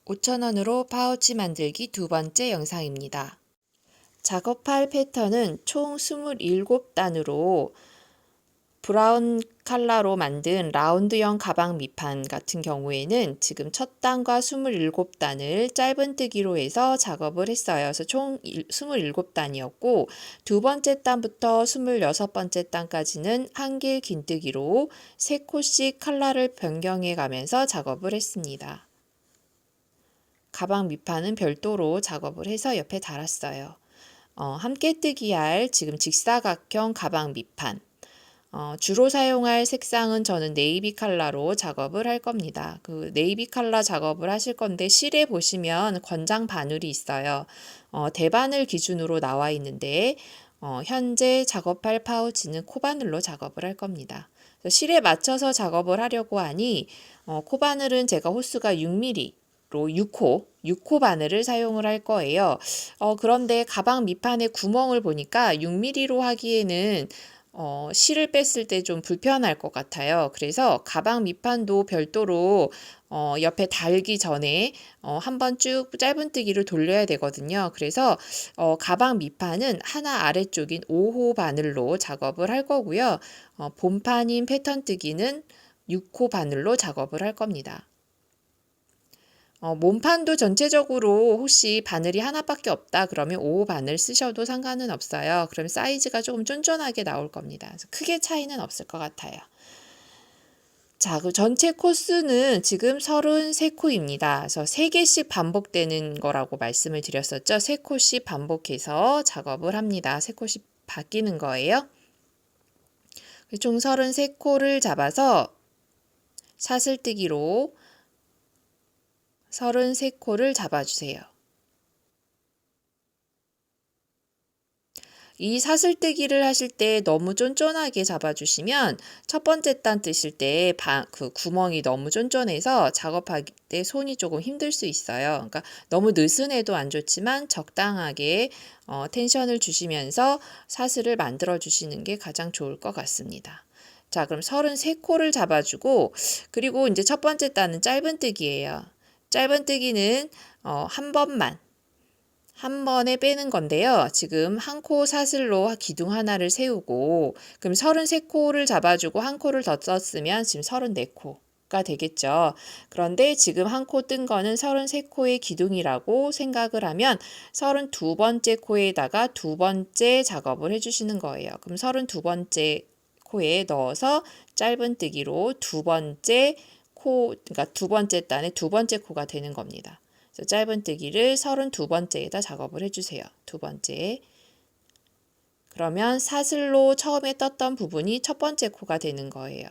5,000원으로 파우치 만들기 두 번째 영상입니다. 작업할 패턴은 총 27단으로 브라운 컬러로 만든 라운드형 가방 밑판 같은 경우에는 지금 첫 단과 27단을 짧은뜨기로 해서 작업을 했어요. 그래서 총 27단이었고 두 번째 단부터 26번째 단까지는 한길 긴뜨기로 3코씩 컬러를 변경해 가면서 작업을 했습니다. 가방 밑판은 별도로 작업을 해서 옆에 달았어요. 함께 뜨기할 지금 직사각형 가방 밑판. 주로 사용할 색상은 저는 네이비 컬러로 작업을 할 겁니다. 그 네이비 컬러 작업을 하실 건데 실에 보시면 권장 바늘이 있어요. 대바늘 기준으로 나와 있는데 현재 작업할 파우치는 코바늘로 작업을 할 겁니다. 실에 맞춰서 작업을 하려고 하니 코바늘은 제가 호수가 6mm 로 6호 바늘을 사용을 할 거예요. 그런데 가방 밑판에 구멍을 보니까 6mm로 하기에는 실을 뺐을 때 좀 불편할 것 같아요. 그래서 가방 밑판도 별도로 옆에 달기 전에 한번 쭉 짧은뜨기를 돌려야 되거든요. 그래서 가방 밑판은 하나 아래쪽인 5호 바늘로 작업을 할 거고요. 본판인 패턴뜨기는 6호 바늘로 작업을 할 겁니다. 몸판도 전체적으로 혹시 바늘이 하나밖에 없다 그러면 5호 바늘 쓰셔도 상관은 없어요. 그럼 사이즈가 조금 쫀쫀하게 나올 겁니다. 그래서 크게 차이는 없을 것 같아요. 자, 그 전체 코스는 지금 33코입니다. 그래서 3개씩 반복되는 거라고 말씀을 드렸었죠. 3코씩 반복해서 작업을 합니다. 3코씩 바뀌는 거예요. 총 33코를 잡아서 사슬뜨기로 33코를 잡아주세요. 이 사슬뜨기를 하실 때 너무 쫀쫀하게 잡아주시면 첫 번째 단 뜨실 때 그 구멍이 너무 쫀쫀해서 작업할 때 손이 조금 힘들 수 있어요. 그러니까 너무 느슨해도 안 좋지만 적당하게 텐션을 주시면서 사슬을 만들어 주시는 게 가장 좋을 것 같습니다. 자, 그럼 33코를 잡아주고 그리고 이제 첫 번째 단은 짧은뜨기예요. 짧은뜨기는 한 번에 빼는 건데요. 지금 한 코 사슬로 기둥 하나를 세우고 그럼 33코를 잡아주고 한 코를 더 썼으면 지금 34코가 되겠죠. 그런데 지금 한 코 뜬 거는 33코의 기둥이라고 생각을 하면 32번째 코에다가 두 번째 작업을 해주시는 거예요. 그럼 32번째 코에 넣어서 짧은뜨기로 두 번째 코, 그러니까 두 번째 단의 두 번째 코가 되는 겁니다. 짧은뜨기를 32번째에다 작업을 해주세요. 두 번째. 그러면 사슬로 처음에 떴던 부분이 첫 번째 코가 되는 거예요.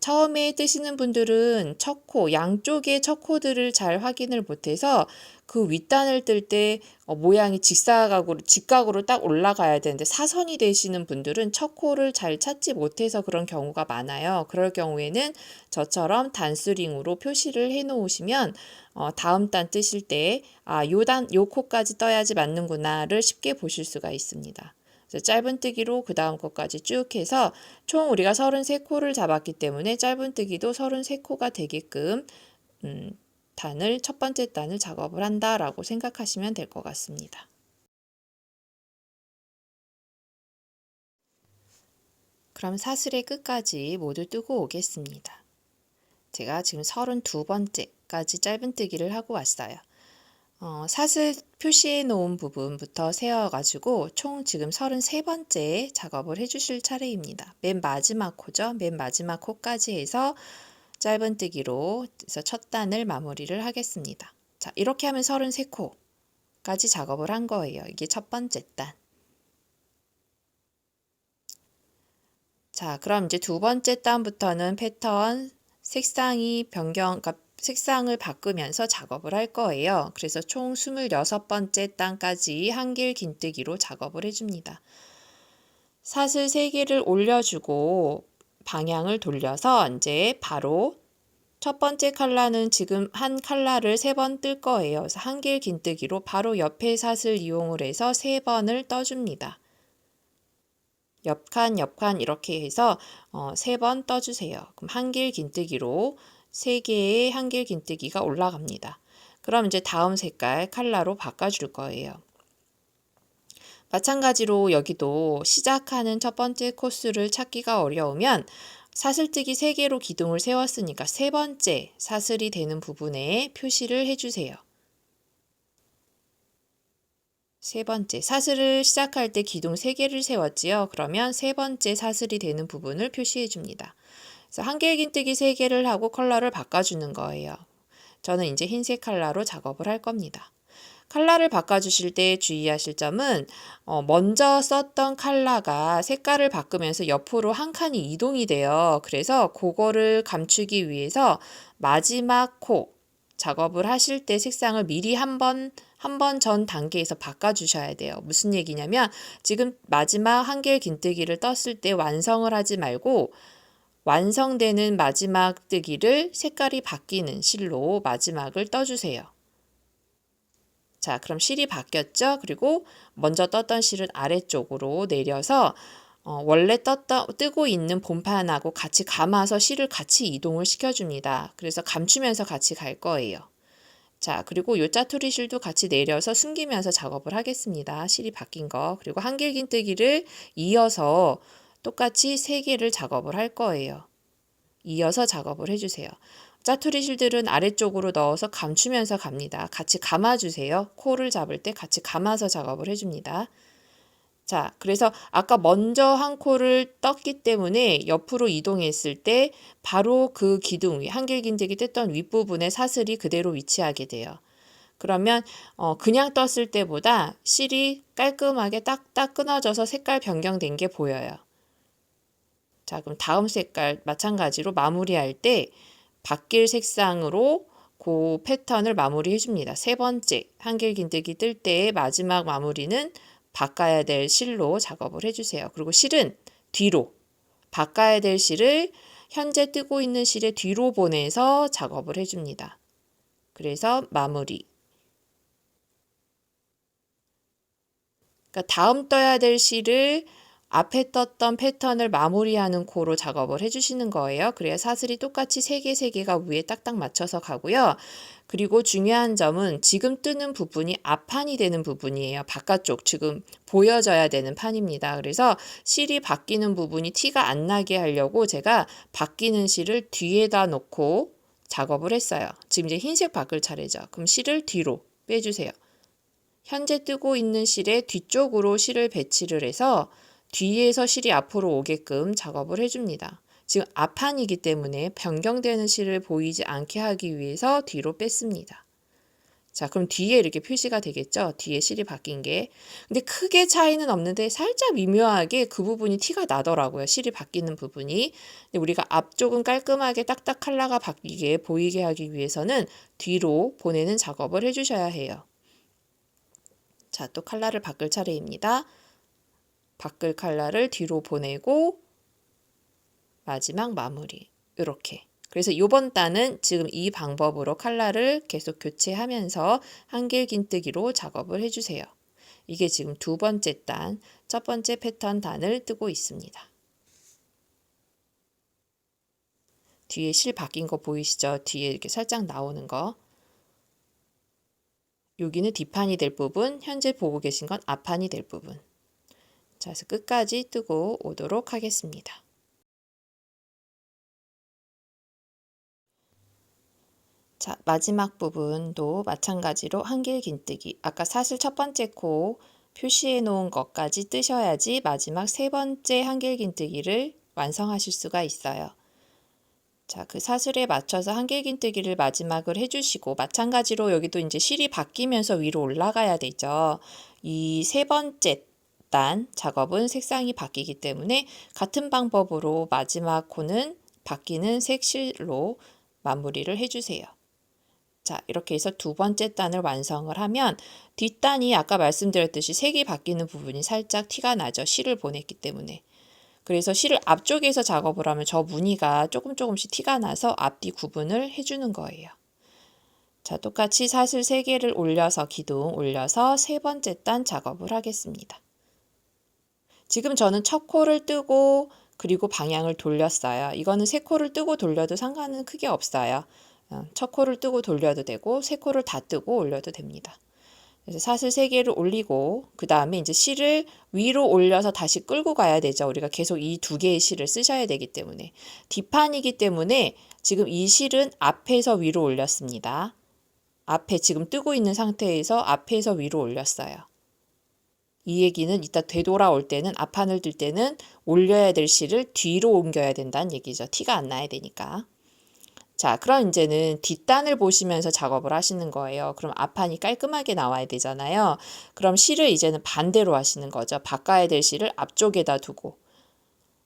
처음에 뜨시는 분들은 첫 코, 양쪽의 첫 코들을 잘 확인을 못해서 그 윗단을 뜰 때 모양이 직각으로 딱 올라가야 되는데 사선이 되시는 분들은 첫 코를 잘 찾지 못해서 그런 경우가 많아요. 그럴 경우에는 저처럼 단수링으로 표시를 해 놓으시면 다음 단 뜨실 때 요 코까지 떠야지 맞는구나를 쉽게 보실 수가 있습니다. 짧은뜨기로 그 다음 코까지 쭉 해서 총 우리가 33코를 잡았기 때문에 짧은뜨기도 33코가 되게끔 첫 번째 단을 작업을 한다라고 생각하시면 될 것 같습니다. 그럼 사슬의 끝까지 모두 뜨고 오겠습니다. 제가 지금 32번째까지 짧은뜨기를 하고 왔어요. 사슬 표시해 놓은 부분부터 세워가지고 총 지금 33번째 작업을 해주실 차례입니다. 맨 마지막 코죠. 맨 마지막 코까지 해서 짧은뜨기로 해서 첫 단을 마무리를 하겠습니다. 자, 이렇게 하면 33코까지 작업을 한 거예요. 이게 첫 번째 단. 자, 그럼 이제 두 번째 단부터는 패턴 그러니까 색상을 바꾸면서 작업을 할 거예요. 그래서 총 26번째 단까지 한길 긴뜨기로 작업을 해줍니다. 사슬 3개를 올려주고 방향을 돌려서 이제 바로 첫 번째 컬러는 지금 한 컬러를 3번 뜰 거예요. 그래서 한길 긴뜨기로 바로 옆에 사슬 이용을 해서 3번을 떠줍니다. 옆칸 이렇게 해서 3번 떠주세요. 그럼 한길 긴뜨기로 3개의 한길 긴뜨기가 올라갑니다. 그럼 이제 다음 색깔 컬러로 바꿔줄 거예요. 마찬가지로 여기도 시작하는 첫 번째 코스를 찾기가 어려우면 사슬뜨기 3개로 기둥을 세웠으니까 3번째 사슬이 되는 부분에 표시를 해주세요. 3번째 사슬을 시작할 때 기둥 3개를 세웠지요. 그러면 3번째 사슬이 되는 부분을 표시해 줍니다. 그래서 한길 긴뜨기 3개를 하고 컬러를 바꿔주는 거예요. 저는 이제 흰색 컬러로 작업을 할 겁니다. 컬러를 바꿔주실 때 주의하실 점은 먼저 썼던 컬러가 색깔을 바꾸면서 옆으로 한 칸이 이동이 돼요. 그래서 그거를 감추기 위해서 마지막 코 작업을 하실 때 색상을 미리 한 번 전 단계에서 바꿔주셔야 돼요. 무슨 얘기냐면 지금 마지막 한길 긴뜨기를 떴을 때 완성을 하지 말고 완성되는 마지막 뜨기를 색깔이 바뀌는 실로 마지막을 떠주세요. 자, 그럼 실이 바뀌었죠? 그리고 먼저 떴던 실은 아래쪽으로 내려서 원래 뜨고 있는 본판하고 같이 감아서 실을 같이 이동을 시켜줍니다. 그래서 감추면서 같이 갈 거예요. 자, 그리고 요 짜투리 실도 같이 내려서 숨기면서 작업을 하겠습니다. 실이 바뀐 거. 그리고 한길 긴뜨기를 이어서 똑같이 3개를 작업을 할 거예요. 이어서 작업을 해주세요. 짜투리 실들은 아래쪽으로 넣어서 감추면서 갑니다. 같이 감아주세요. 코를 잡을 때 같이 감아서 작업을 해줍니다. 자, 그래서 아까 먼저 한 코를 떴기 때문에 옆으로 이동했을 때 바로 그 기둥, 한길 긴뜨기 떴던 윗부분에 사슬이 그대로 위치하게 돼요. 그러면 그냥 떴을 때보다 실이 깔끔하게 딱딱 끊어져서 색깔 변경된 게 보여요. 자, 그럼 다음 색깔 마찬가지로 마무리할 때 바뀔 색상으로 그 패턴을 마무리 해줍니다. 3번째 한길 긴뜨기 뜰 때의 마지막 마무리는 바꿔야 될 실로 작업을 해주세요. 그리고 실은 뒤로 바꿔야 될 실을 현재 뜨고 있는 실의 뒤로 보내서 작업을 해줍니다. 그래서 마무리. 그러니까 다음 떠야 될 실을 앞에 떴던 패턴을 마무리하는 코로 작업을 해주시는 거예요. 그래야 사슬이 똑같이 3개가 위에 딱딱 맞춰서 가고요. 그리고 중요한 점은 지금 뜨는 부분이 앞판이 되는 부분이에요. 바깥쪽 지금 보여져야 되는 판입니다. 그래서 실이 바뀌는 부분이 티가 안 나게 하려고 제가 바뀌는 실을 뒤에다 놓고 작업을 했어요. 지금 이제 흰색 바꿀 차례죠. 그럼 실을 뒤로 빼주세요. 현재 뜨고 있는 실의 뒤쪽으로 실을 배치를 해서 뒤에서 실이 앞으로 오게끔 작업을 해줍니다. 지금 앞판이기 때문에 변경되는 실을 보이지 않게 하기 위해서 뒤로 뺐습니다. 자, 그럼 뒤에 이렇게 표시가 되겠죠? 뒤에 실이 바뀐 게. 근데 크게 차이는 없는데 살짝 미묘하게 그 부분이 티가 나더라고요. 실이 바뀌는 부분이. 근데 우리가 앞쪽은 깔끔하게 딱딱 컬러가 바뀌게 보이게 하기 위해서는 뒤로 보내는 작업을 해주셔야 해요. 자, 또 컬러를 바꿀 차례입니다. 바꿀 컬러를 뒤로 보내고 마지막 마무리 이렇게. 그래서 이번 단은 지금 이 방법으로 컬러를 계속 교체하면서 한길 긴뜨기로 작업을 해주세요. 이게 지금 2번째 단, 첫 번째 패턴 단을 뜨고 있습니다. 뒤에 실 바뀐 거 보이시죠? 뒤에 이렇게 살짝 나오는 거. 여기는 뒷판이 될 부분, 현재 보고 계신 건 앞판이 될 부분. 자, 그래서 끝까지 뜨고 오도록 하겠습니다. 자, 마지막 부분도 마찬가지로 한길 긴뜨기. 아까 사슬 첫 번째 코 표시해 놓은 것까지 뜨셔야지 마지막 3번째 한길 긴뜨기를 완성하실 수가 있어요. 자, 그 사슬에 맞춰서 한길 긴뜨기를 마지막을 해주시고 마찬가지로 여기도 이제 실이 바뀌면서 위로 올라가야 되죠. 이 3번째 단 작업은 색상이 바뀌기 때문에 같은 방법으로 마지막 코는 바뀌는 색실로 마무리를 해주세요. 자, 이렇게 해서 2번째 단을 완성을 하면 뒷단이 아까 말씀드렸듯이 색이 바뀌는 부분이 살짝 티가 나죠. 실을 보냈기 때문에. 그래서 실을 앞쪽에서 작업을 하면 저 무늬가 조금씩 티가 나서 앞뒤 구분을 해주는 거예요. 자, 똑같이 사슬 3개를 올려서 기둥 올려서 3번째 단 작업을 하겠습니다. 지금 저는 첫 코를 뜨고 그리고 방향을 돌렸어요. 이거는 세 코를 뜨고 돌려도 상관은 크게 없어요. 첫 코를 뜨고 돌려도 되고 세 코를 다 뜨고 올려도 됩니다. 그래서 사슬 3개를 올리고 그 다음에 이제 실을 위로 올려서 다시 끌고 가야 되죠. 우리가 계속 이 2개의 실을 쓰셔야 되기 때문에. 뒷판이기 때문에 지금 이 실은 앞에서 위로 올렸습니다. 앞에 지금 뜨고 있는 상태에서 앞에서 위로 올렸어요. 이 얘기는 이따 되돌아올 때는 앞판을 들 때는 올려야 될 실을 뒤로 옮겨야 된다는 얘기죠. 티가 안 나야 되니까. 자, 그럼 이제는 뒷단을 보시면서 작업을 하시는 거예요. 그럼 앞판이 깔끔하게 나와야 되잖아요. 그럼 실을 이제는 반대로 하시는 거죠. 바꿔야 될 실을 앞쪽에다 두고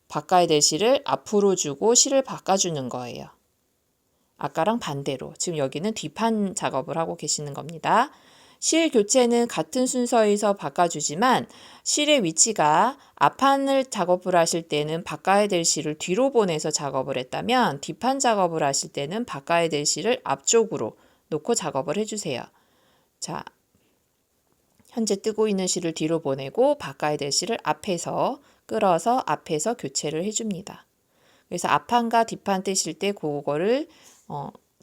바꿔야 될 실을 앞으로 주고 실을 바꿔주는 거예요. 아까랑 반대로. 지금 여기는 뒷판 작업을 하고 계시는 겁니다. 실 교체는 같은 순서에서 바꿔주지만 실의 위치가 앞판을 작업을 하실 때는 바꿔야 될 실을 뒤로 보내서 작업을 했다면 뒷판 작업을 하실 때는 바꿔야 될 실을 앞쪽으로 놓고 작업을 해주세요. 자, 현재 뜨고 있는 실을 뒤로 보내고 바꿔야 될 실을 앞에서 끌어서 앞에서 교체를 해줍니다. 그래서 앞판과 뒷판 뜨실 때 그거를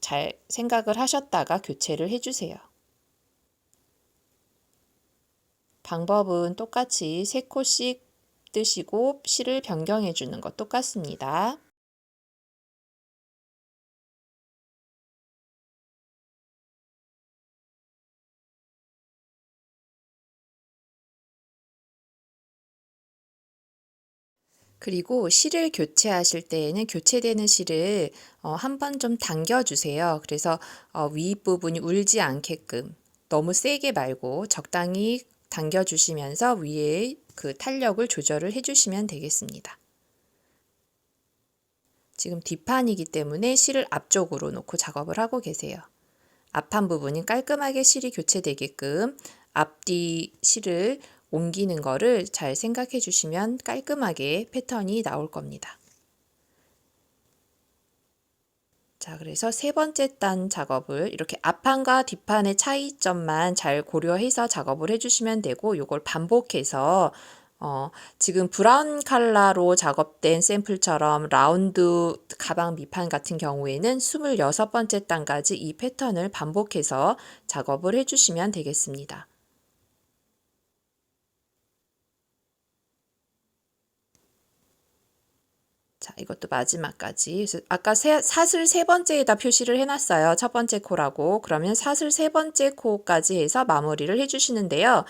잘 생각을 하셨다가 교체를 해주세요. 방법은 똑같이 3코씩 뜨시고 실을 변경해 주는 것 똑같습니다. 그리고 실을 교체하실 때에는 교체되는 실을 한번 좀 당겨주세요. 그래서 윗부분이 울지 않게끔 너무 세게 말고 적당히 당겨주시면서 위에 그 탄력을 조절을 해주시면 되겠습니다. 지금 뒷판이기 때문에 실을 앞쪽으로 놓고 작업을 하고 계세요. 앞판 부분이 깔끔하게 실이 교체되게끔 앞뒤 실을 옮기는 거를 잘 생각해 주시면 깔끔하게 패턴이 나올 겁니다. 자, 그래서 3번째 단 작업을 이렇게 앞판과 뒷판의 차이점만 잘 고려해서 작업을 해주시면 되고 이걸 반복해서 지금 브라운 컬러로 작업된 샘플처럼 라운드 가방 밑판 같은 경우에는 26번째 단까지 이 패턴을 반복해서 작업을 해주시면 되겠습니다. 자, 이것도 마지막까지. 그래서 아까 사슬 3번째에다 표시를 해놨어요. 첫 번째 코라고. 그러면 사슬 3번째 코까지 해서 마무리를 해주시는데요.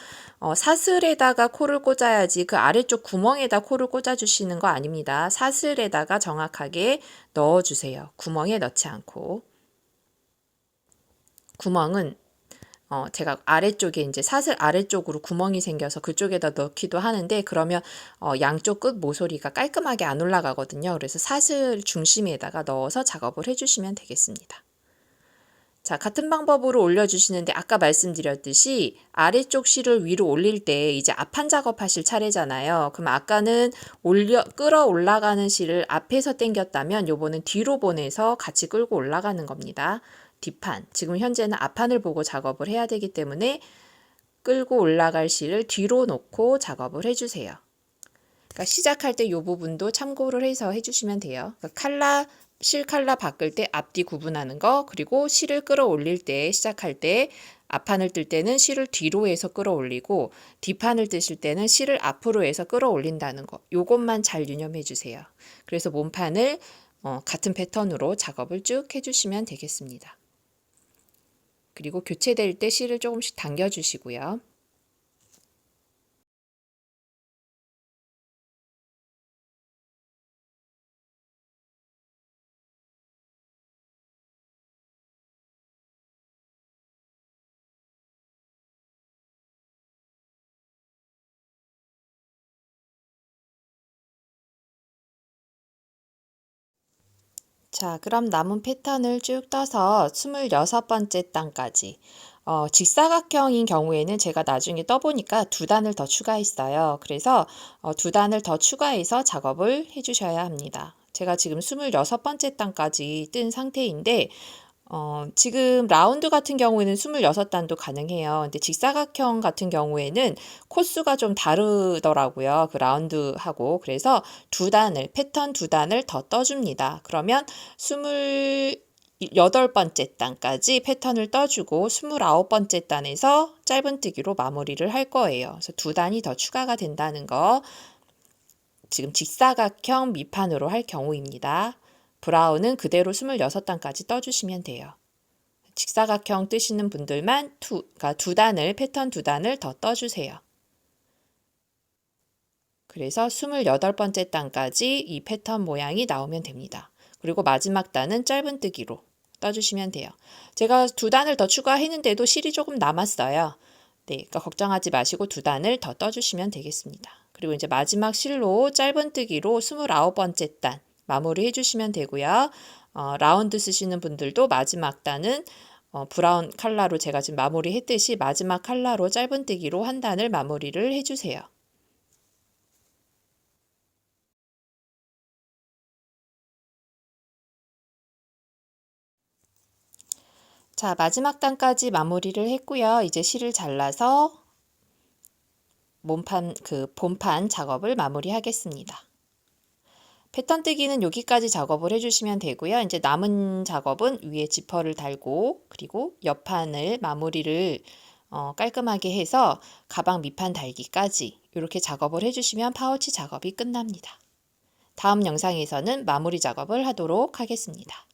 사슬에다가 코를 꽂아야지 그 아래쪽 구멍에다 코를 꽂아주시는 거 아닙니다. 사슬에다가 정확하게 넣어주세요. 구멍에 넣지 않고. 구멍은 제가 아래쪽에 이제 사슬 아래쪽으로 구멍이 생겨서 그쪽에다 넣기도 하는데 그러면 양쪽 끝 모서리가 깔끔하게 안 올라가거든요. 그래서 사슬 중심에다가 넣어서 작업을 해주시면 되겠습니다. 자, 같은 방법으로 올려주시는데 아까 말씀드렸듯이 아래쪽 실을 위로 올릴 때 이제 앞판 작업하실 차례잖아요. 그럼 아까는 끌어 올라가는 실을 앞에서 당겼다면 요번은 뒤로 보내서 같이 끌고 올라가는 겁니다. 뒷판, 지금 현재는 앞판을 보고 작업을 해야 되기 때문에 끌고 올라갈 실을 뒤로 놓고 작업을 해주세요. 그러니까 시작할 때 이 부분도 참고를 해서 해주시면 돼요. 그러니까 실 칼라 바꿀 때 앞뒤 구분하는 거, 그리고 실을 끌어올릴 때 시작할 때 앞판을 뜰 때는 실을 뒤로 해서 끌어올리고 뒷판을 뜨실 때는 실을 앞으로 해서 끌어올린다는 거. 요것만 잘 유념해 주세요. 그래서 몸판을 같은 패턴으로 작업을 쭉 해주시면 되겠습니다. 그리고 교체될 때 실을 조금씩 당겨주시고요. 자, 그럼 남은 패턴을 쭉 떠서 26번째 단까지 직사각형인 경우에는 제가 나중에 떠보니까 2단을 더 추가했어요. 그래서 2단을 더 추가해서 작업을 해주셔야 합니다. 제가 지금 26번째 단까지 뜬 상태인데 지금 라운드 같은 경우에는 26단도 가능해요. 근데 직사각형 같은 경우에는 코수가 좀 다르더라고요. 그 라운드하고. 그래서 패턴 2단을 더 떠줍니다. 그러면 28번째 단까지 패턴을 떠주고 29번째 단에서 짧은뜨기로 마무리를 할 거예요. 그래서 2단이 더 추가가 된다는 거. 지금 직사각형 밑판으로 할 경우입니다. 브라운은 그대로 26단까지 떠주시면 돼요. 직사각형 뜨시는 분들만 그러니까 패턴 2단을 더 떠주세요. 그래서 28번째 단까지 이 패턴 모양이 나오면 됩니다. 그리고 마지막 단은 짧은뜨기로 떠주시면 돼요. 제가 2단을 더 추가했는데도 실이 조금 남았어요. 네, 그러니까 걱정하지 마시고 2단을 더 떠주시면 되겠습니다. 그리고 이제 마지막 실로 짧은뜨기로 29번째 단 마무리 해주시면 되고요. 라운드 쓰시는 분들도 마지막 단은 브라운 컬러로 제가 지금 마무리 했듯이 마지막 컬러로 짧은뜨기로 한 단을 마무리를 해주세요. 자, 마지막 단까지 마무리를 했고요. 이제 실을 잘라서 본판 작업을 마무리하겠습니다. 패턴 뜨기는 여기까지 작업을 해주시면 되고요. 이제 남은 작업은 위에 지퍼를 달고 그리고 옆판을 마무리를 깔끔하게 해서 가방 밑판 달기까지 이렇게 작업을 해주시면 파우치 작업이 끝납니다. 다음 영상에서는 마무리 작업을 하도록 하겠습니다.